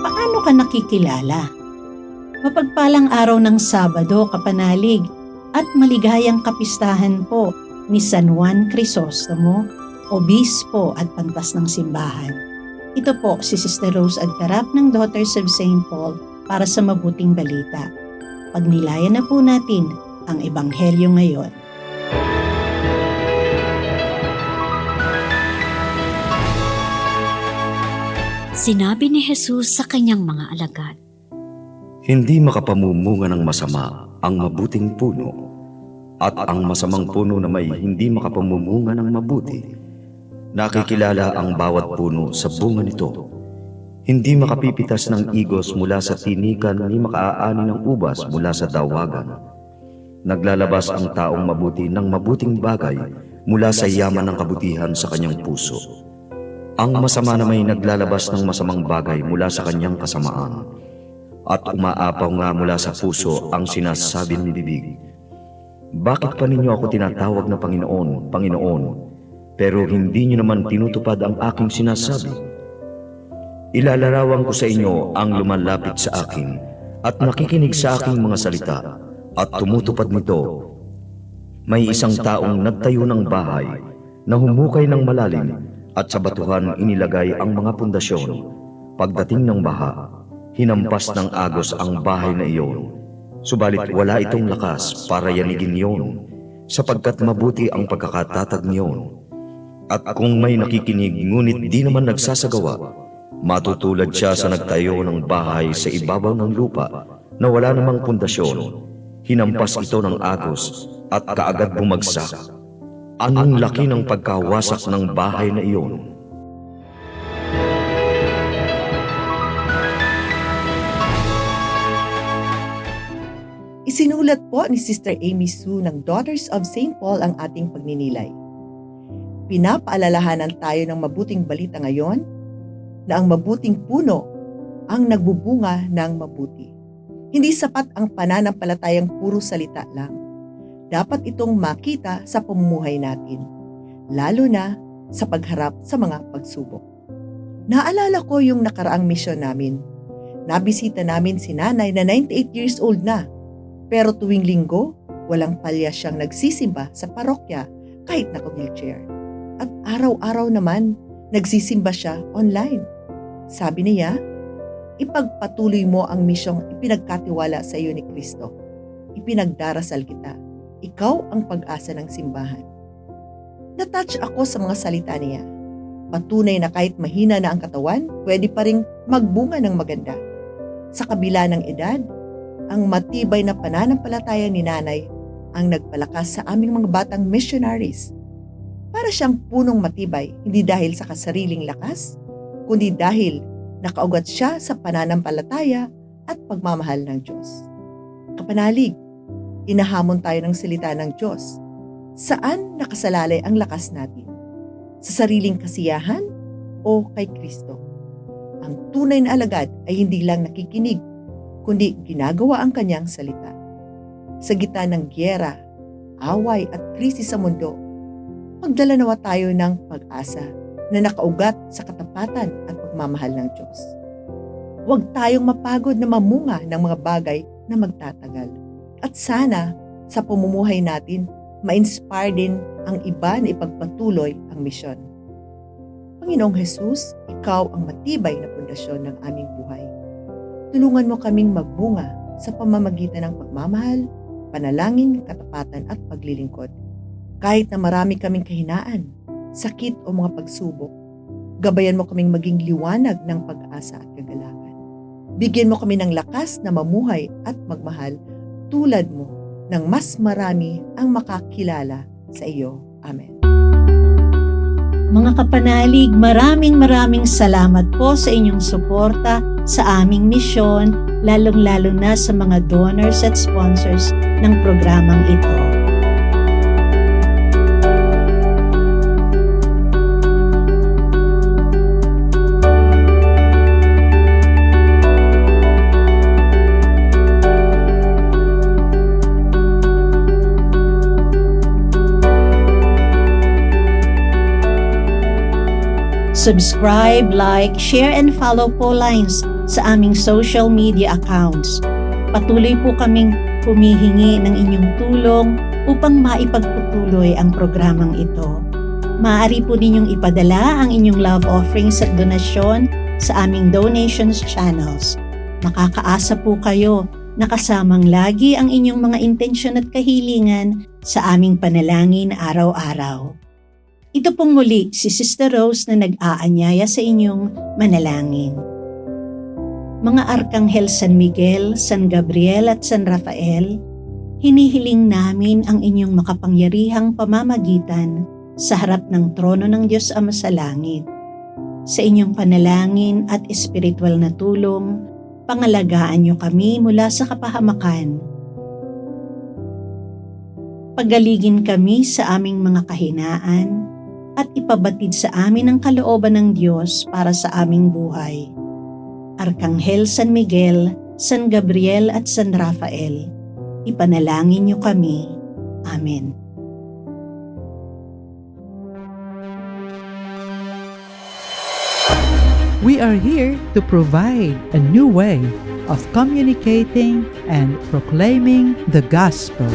Paano ka nakikilala? Mapagpalang araw ng Sabado, kapanalig, at maligayang kapistahan po ni San Juan Crisostomo, Obispo at Pantas ng Simbahan. Ito po si Sister Rose Agtarap ng Daughters of St. Paul para sa mabuting balita. Pagnilayan na po natin ang Ebanghelyo ngayon. Sinabi ni Jesus sa kanyang mga alagad, Hindi makapamumunga ng masama ang mabuting puno, at ang masamang puno na may hindi makapamumunga ng mabuti. Nakikilala ang bawat puno sa bunga nito. Hindi makapipitas ng igos mula sa tinikan ni makaaani ng ubas mula sa dawagan. Naglalabas ang taong mabuti ng mabuting bagay mula sa yaman ng kabutihan sa kanyang puso. Ang masama na may naglalabas ng masamang bagay mula sa kanyang kasamaan. At umaapaw nga mula sa puso ang sinasabi ng bibig. Bakit pa ninyo ako tinatawag na Panginoon, Panginoon, pero hindi niyo naman tinutupad ang aking sinasabi? Ilalarawan ko sa inyo ang lumalapit sa akin at nakikinig sa aking mga salita at tumutupad nito. May isang taong nagtayo ng bahay na humukay ng malalim at sa batuhan inilagay ang mga pundasyon. Pagdating ng baha, hinampas ng agos ang bahay na iyon. Subalit wala itong lakas para yanigin iyon, sapagkat mabuti ang pagkakatatag niyon. At kung may nakikinig ngunit di naman nagsasagawa, matutulad siya sa nagtayo ng bahay sa ibabaw ng lupa na wala namang pundasyon. Hinampas ito ng agos at kaagad bumagsak. Anong laki ng pagkawasak ng bahay na iyon? Isinulat po ni Sister Amy Sue ng Daughters of St. Paul ang ating pagninilay. Pinapaalalahanan tayo ng mabuting balita ngayon na ang mabuting puno ang nagbubunga ng mabuti. Hindi sapat ang pananampalatayang puro salita lang. Dapat itong makita sa pamumuhay natin, lalo na sa pagharap sa mga pagsubok. Naalala ko yung nakaraang misyon namin. Nabisita namin si nanay na 98 years old na. Pero tuwing linggo, walang palya siyang nagsisimba sa parokya kahit naka-wheelchair. At araw-araw naman, nagsisimba siya online. Sabi niya, ipagpatuloy mo ang misyong ipinagkatiwala sa iyo ni Kristo. Ipinagdarasal kita. Ikaw ang pag-asa ng simbahan. Natouch ako sa mga salita niya. Patunay na kahit mahina na ang katawan, pwede pa ring magbunga ng maganda. Sa kabila ng edad, ang matibay na pananampalataya ni nanay ang nagpalakas sa aming mga batang missionaries. Para siyang punong matibay, hindi dahil sa kasariling lakas, kundi dahil nakaugat siya sa pananampalataya at pagmamahal ng Diyos. Kapanalig, inahamon tayo ng salita ng Diyos. Saan nakasalalay ang lakas natin? Sa sariling kasiyahan o kay Kristo? Ang tunay na alagad ay hindi lang nakikinig, kundi ginagawa ang kanyang salita. Sa gitna ng gyera, away at krisis sa mundo, magdala nawa tayo ng pag-asa na nakaugat sa katapatan at pagmamahal ng Diyos. Huwag tayong mapagod na mamunga ng mga bagay na magtatagal. At sana, sa pamumuhay natin, ma-inspire din ang iba na ipagpatuloy ang misyon. Panginoong Jesus, Ikaw ang matibay na pundasyon ng aming buhay. Tulungan mo kaming magbunga sa pamamagitan ng pagmamahal, panalangin, katapatan at paglilingkod. Kahit na marami kaming kahinaan, sakit o mga pagsubok, gabayan mo kaming maging liwanag ng pag-asa at kagalakan. Bigyan mo kami ng lakas na mamuhay at magmahal tulad mo nang mas marami ang makakilala sa iyo. Amen. Mga kapanalig, maraming salamat po sa inyong suporta sa aming misyon, lalong-lalo na sa mga donors at sponsors ng programang ito. Subscribe, like, share, and follow po lines sa aming social media accounts. Patuloy po kaming humihingi ng inyong tulong upang maipagpatuloy ang programang ito. Maaari po ninyong ipadala ang inyong love offerings at donasyon sa aming donations channels. Makakaasa po kayo na kasamang lagi ang inyong mga intensyon at kahilingan sa aming panalangin araw-araw. Ito pong muli si Sister Rose na nag-aanyaya sa inyong manalangin. Mga Arkanghel San Miguel, San Gabriel at San Rafael, hinihiling namin ang inyong makapangyarihang pamamagitan sa harap ng trono ng Diyos Ama sa langit. Sa inyong panalangin at espiritual na tulong, pangalagaan niyo kami mula sa kapahamakan. Pagaligin kami sa aming mga kahinaan at ipabatid sa amin ang kalooban ng Diyos para sa aming buhay. Arkanghel San Miguel, San Gabriel at San Rafael, ipanalangin niyo kami. Amen. We are here to provide a new way of communicating and proclaiming the gospel.